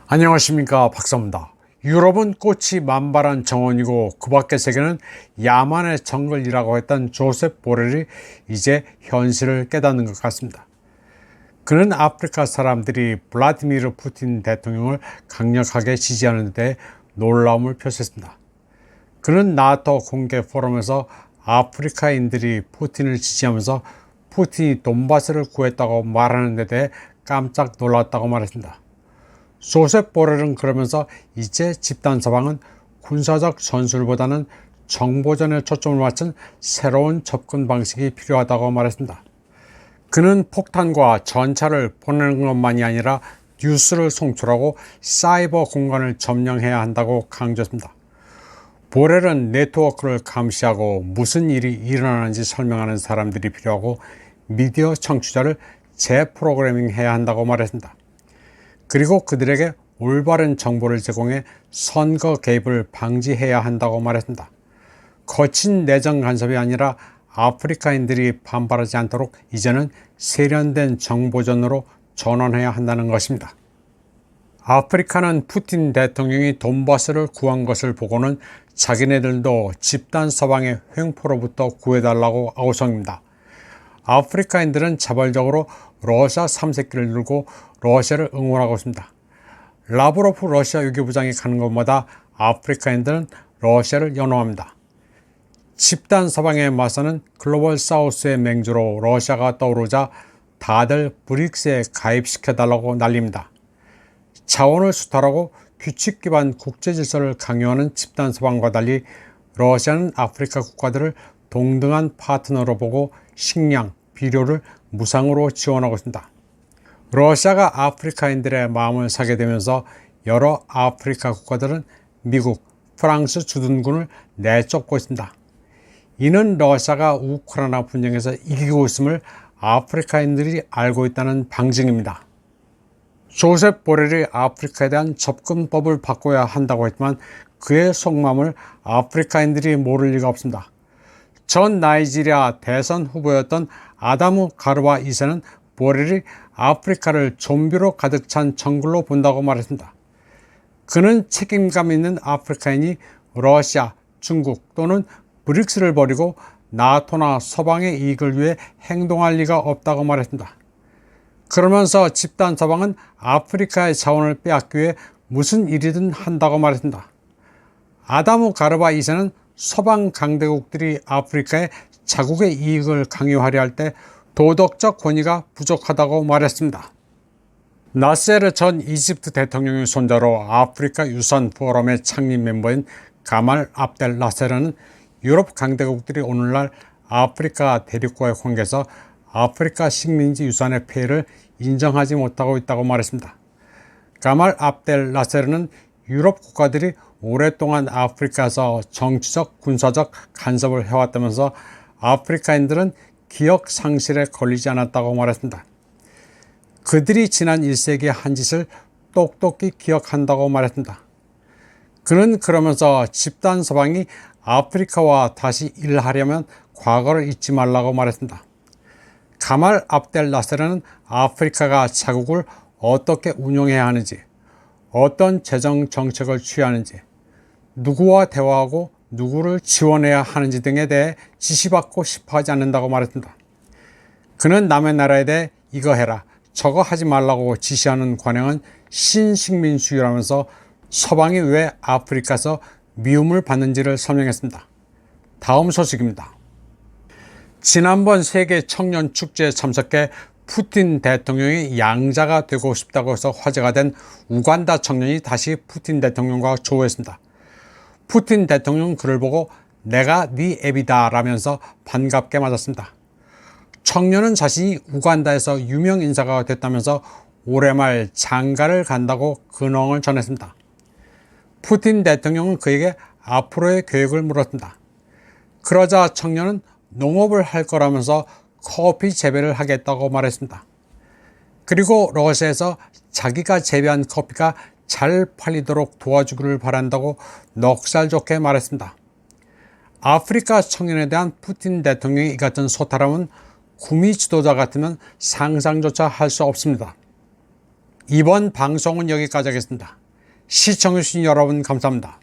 안녕하십니까, 박사입니다. 유럽은 꽃이 만발한 정원이고 그 밖의 세계는 야만의 정글이라고 했던 조셉 보렐이 이제 현실을 깨닫는 것 같습니다. 그는 아프리카 사람들이 블라디미르 푸틴 대통령을 강력하게 지지하는 데 놀라움을 표시했습니다. 그는 나토 공개 포럼에서 아프리카인들이 푸틴을 지지하면서 푸틴이 돈바스를 구했다고 말하는 데 대해 깜짝 놀랐다고 말했습니다. 조셉 보렐은 그러면서 이제 집단 서방은 군사적 전술보다는 정보전에 초점을 맞춘 새로운 접근 방식이 필요하다고 말했습니다. 그는 폭탄과 전차를 보내는 것만이 아니라 뉴스를 송출하고 사이버 공간을 점령해야 한다고 강조했습니다. 보렐은 네트워크를 감시하고 무슨 일이 일어나는지 설명하는 사람들이 필요하고 미디어 청취자를 재프로그래밍해야 한다고 말했습니다. 그리고 그들에게 올바른 정보를 제공해 선거 개입을 방지해야 한다고 말했습니다. 거친 내정 간섭이 아니라 아프리카인들이 반발하지 않도록 이제는 세련된 정보전으로 전환해야 한다는 것입니다. 아프리카는 푸틴 대통령이 돈바스를 구한 것을 보고는 자기네들도 집단 서방의 횡포로부터 구해달라고 아우성입니다. 아프리카인들은 자발적으로 러시아 3세끼를 들고 러시아를 응원하고 있습니다. 라브로프 러시아 외교부장이 가는 곳마다 아프리카인들은 러시아를 연호합니다. 집단 서방에 맞서는 글로벌 사우스의 맹주로 러시아가 떠오르자 다들 브릭스에 가입시켜달라고 난립니다. 자원을 수탈하고 규칙 기반 국제 질서를 강요하는 집단 서방과 달리 러시아는 아프리카 국가들을 동등한 파트너로 보고 식량, 비료를 무상으로 지원하고 있습니다. 러시아가 아프리카인들의 마음을 사게 되면서 여러 아프리카 국가들은 미국, 프랑스 주둔군을 내쫓고 있습니다. 이는 러시아가 우크라이나 분쟁에서 이기고 있음을 아프리카인들이 알고 있다는 방증입니다. 조셉 보렐이 아프리카에 대한 접근법을 바꿔야 한다고 했지만 그의 속마음을 아프리카인들이 모를 리가 없습니다. 전 나이지리아 대선 후보였던 아다무 가르바 2세는 보렐이 아프리카를 좀비로 가득 찬 정글로 본다고 말했습니다. 그는 책임감 있는 아프리카인이 러시아, 중국 또는 브릭스를 버리고 나토나 서방의 이익을 위해 행동할 리가 없다고 말했습니다. 그러면서 집단 서방은 아프리카의 자원을 빼앗기 위해 무슨 일이든 한다고 말했습니다. 아다무 가르바 2세는 서방 강대국들이 아프리카에 자국의 이익을 강요하려 할 때 도덕적 권위가 부족하다고 말했습니다. 나세르 전 이집트 대통령의 손자로 아프리카 유산 포럼의 창립 멤버인 가말 압델 나세르는 유럽 강대국들이 오늘날 아프리카 대륙과의 관계에서 아프리카 식민지 유산의 폐해를 인정하지 못하고 있다고 말했습니다. 가말 압델 나세르는 유럽 국가들이 오랫동안 아프리카에서 정치적, 군사적 간섭을 해왔다면서 아프리카인들은 기억 상실에 걸리지 않았다고 말했습니다. 그들이 지난 1세기의 한 짓을 똑똑히 기억한다고 말했습니다. 그는 그러면서 집단 서방이 아프리카와 다시 일하려면 과거를 잊지 말라고 말했습니다. 가말 압델 나세르는 아프리카가 자국을 어떻게 운영해야 하는지, 어떤 재정 정책을 취하는지, 누구와 대화하고 누구를 지원해야 하는지 등에 대해 지시받고 싶어 하지 않는다고 말했습니다. 그는 남의 나라에 대해 이거 해라, 저거 하지 말라고 지시하는 관행은 신식민주의라면서 서방이 왜 아프리카에서 미움을 받는지를 설명했습니다. 다음 소식입니다. 지난번 세계 청년 축제에 참석해 푸틴 대통령이 양자가 되고 싶다고 해서 화제가 된 우간다 청년이 다시 푸틴 대통령과 조우했습니다. 푸틴 대통령은 그를 보고 내가 네 애비다 라면서 반갑게 맞았습니다. 청년은 자신이 우간다에서 유명 인사가 됐다면서 올해 말 장가를 간다고 근황을 전했습니다. 푸틴 대통령은 그에게 앞으로의 계획을 물었습니다. 그러자 청년은 농업을 할 거라면서 커피 재배를 하겠다고 말했습니다. 그리고 러시아에서 자기가 재배한 커피가 잘 팔리도록 도와주기를 바란다고 넉살 좋게 말했습니다. 아프리카 청년에 대한 푸틴 대통령의 이 같은 소탈함은 구미 지도자 같으면 상상조차 할 수 없습니다. 이번 방송은 여기까지 하겠습니다. 시청해주신 여러분 감사합니다.